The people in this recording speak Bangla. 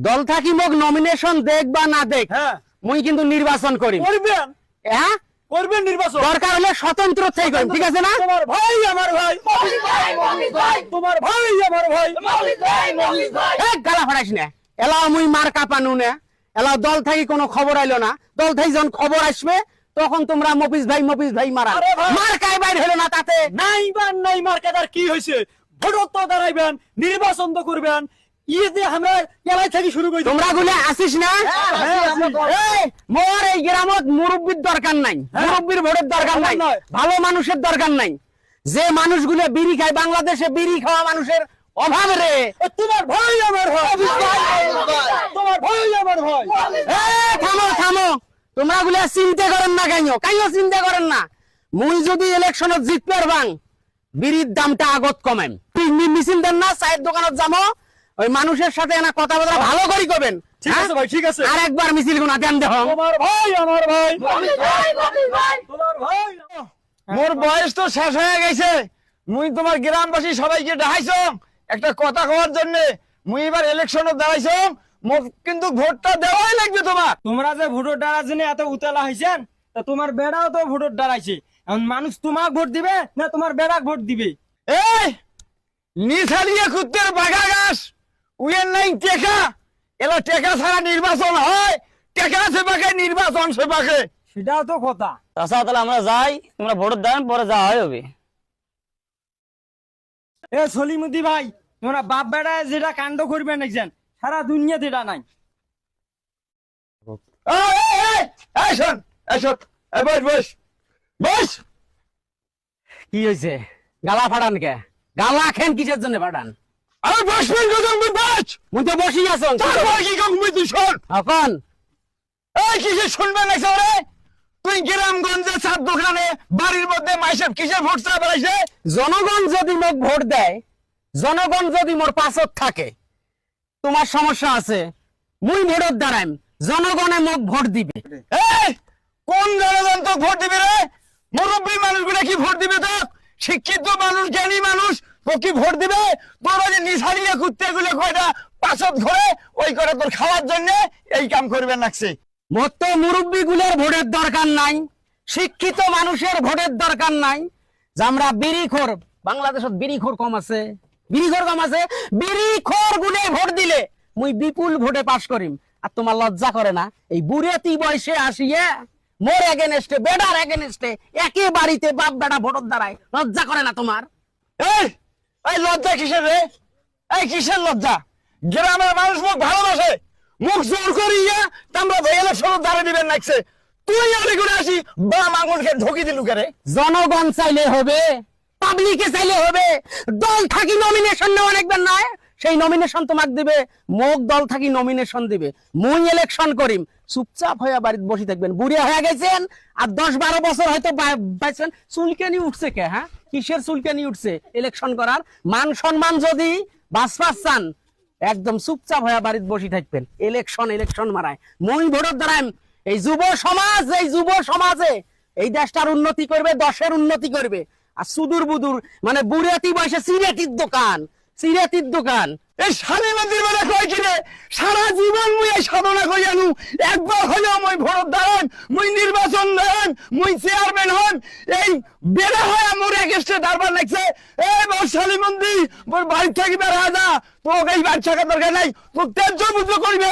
দল থাকি মোক নমিনেশন দেখ বা না দেখ, হ্যাঁ মুই কিন্তু নির্বাচন করি। করবেন হ্যাঁ, করবেন নির্বাচন, দরকার হলে স্বতন্ত্র থেকে করিম, ঠিক আছে না? তোমার ভাই আমার ভাই, তোমার ভাই আমার ভাই, গালা ফাড়াইস না, এলাও মুই মার কাপানু না, এলাও দল থাকি কোনো খবর আইলো না। দল থাকি যখন খবর আসবে তখন তোমরা মফিজ ভাই মারা। আরে ভাই, মার কাই বাইর হলো না তাতে। নাই বা নাই মার্কেটার কি হয়েছে? ভোটত তো দাঁড়াইবেন, নির্বাচন তো করবেন, যে আমরা এলাই থেকে শুরু করি। তোমরা গুলো আসিস না? হ্যাঁ, এই, মোর এই গ্রামত মুরব্বীর দরকার নাই, মুরব্বীর ভোটের দরকার নাই, ভালো মানুষের দরকার নাই। যে মানুষগুলো বিড়ি খায়, বাংলাদেশে বিড়ি খাওয়া মানুষের অভাব রে। তোমার ভাই আমার ভাই, তোমার ভাই আমার ভাই। থামো থামো, তোমরা গুলা চিন্তা করেন না, কাইও চিন্তা করেন না। মুই যদি ইলেকশনত জিততে পারবাং, বিড়ির দামটা আগত কমাইম। মিছিল দেন না, চায়ের দোকানত যাবো, ওই মানুষের সাথে না কথা বলা ভালো করি করবেন। ঠিক আছে ভাই, ঠিক আছে। আর একবার মিছিল গুনা দেন দেখ। তোমার ভাই আমার ভাই, তোমার ভাই। মোর বয়স তো শেষ হয়ে গেছে, মুই তোমার গ্রামবাসী সবাইকে ডাহাইছ একটা কথা কওয়ার জন্য। মুই এবার ইলেকশনে দাঁড়াইছ, মোক কিন্তু ভোটটা দেওয়াই লাগবে তোমার। তোমরা যে ভোটের দ্বারা জেনে এত উতলা হয়েছেন, তা তোমার বেড়াও তো ভোটের দ্বারাইছে। এখন মানুষ তোমাক ভোট দিবে না তোমার বেড়াক ভোট দিবে? এই নিছালিয়ে কুত্তের বাগা গাছ উইয়ের নাই টেকা, এলা টেকা ছাড়া নির্বাচন হয়? টেকা সেবাকে নির্বাচন সেবাকে, সেটাও তো কথা। আচ্ছা তাহলে আমরা যাই, তোমরা ভোট দেন, পরে যা হয় হবে। এ সলিমুদ্দি ভাই, তোমরা বাপ বেড়ায় যেটা কাণ্ড করবে নাকছেন, সারা দুনিয়াতে এটা নাই। এই শোন, এই শোন, এই বস বস বস। কি হয়েছে? গালা ফাটান কে? গালা খেন কিসের জন্য ফাটান? আরে বসবেন কখন? মুই বস, মুই তো বসি আছো। তারপর কি কম মুই তুই শোন। এখন এই কিসে শুনবে না রে? তুই গ্রামগঞ্জে চার দোকানে বাড়ির মধ্যে মাইসব কিসে ভোট চা বেড়াইছে? জনগণ যদি মোক ভোট দেয়, জনগণ যদি মোর পাশত থাকে, তোমার সমস্যা আছে। মুই ভোটত দাঁড়াইম, জনগণে মোক ভোট দিবে। এই কোন জনগণ তো ভোট দিবে রে? মুরব্বী মানুষগুলো কি ভোট দিবে তো? শিক্ষিত মানুষ, জ্ঞানী মানুষ তো কি ভোট দিবে? তোরা যে নিশালিয়া কুত্তে গুলো কয়টা পাছত ঘরে ওই করে তোর খাওয়ার জন্য এই কাম করবে নাকছে। মোর তো মুরব্বী গুলোর ভোটের দরকার নাই, শিক্ষিত মানুষের ভোটের দরকার নাই। যে আমরা বিড়িখোর, বাংলাদেশত বিড়িখোর কম আছে, বিড়িখোর কম আছে, বিড়িখোর গুলে ভোট দিলে মুই বিপুল ভোটে পাশ করিম। আর তোমার লজ্জা করে না? এই বুড়েতি বয়সে আসিয়ে মোর এগেনস্টে, বেটার এগেনস্টে একে বাড়িতে বাপ বেটা ভোটত দাঁড়ায়, লজ্জা করে না তোমার? এই এই লজ্জা কিসের রে? এই কিসের লজ্জা? গ্রামের মানুষ মুখ ভালোবাসে, মুখ জোর করিয়া তোমরা ইলেকশন দাঁড়িয়ে দিবেন নাকছে। তুই আরে করে আসি বা মাঙ্গলকে ঢোকি দিলু কে রে? জনগণ চাইলে হবে, পাবলিকে চাইলে হবে। দল থাকি নমিনেশন নেওয়া অনেকবার নয়, সেই নমিনেশন তোমাক দিবে, মোক দল থাকি নমিনেশন দিবে। মুই ইলেকশন করিম, চুপচাপ হয়ে বাড়িতে বসে থাকবেন। বুড়িয়া হয়ে গেছেন আর 10-12 বছর হয়তো বাইছেন, চুলকানি উঠছে কে? হ্যাঁ, কিসের চুলকানি উঠছে? ইলেকশন করার মান সম্মান যদি বাঁচপাস চান, একদম চুপচাপ হয়ে বাড়িতে বসে থাকবেন। ইলেকশন মারায় মই ভোটের দ্বারাই এই যুব সমাজ, এই যুব সমাজে এই দেশটার উন্নতি করবে, দেশের উন্নতি করবে। আর সুদূর বুদুর মানে বুড়াতি বয়সে সিগারেটির দোকান এই স্বামী মন্দির বলে কয় কিনে সারা জীবন মুই এই সাধনা করি আনু, একবার হলেও মুই ভোট দাঁড়ান, মুই নির্বাচন দাঁড়ান, মুই চেয়ারম্যান হন, এই বেড়া হয় মোর এগেস্টে দাঁড়বার লাগছে। এই মোর শালী মন্দির মোর বাড়ি থাকিবে রাজা, তোকে এই বাড়ি থাকার দরকার নাই, তোর তেজ বুঝো করবে।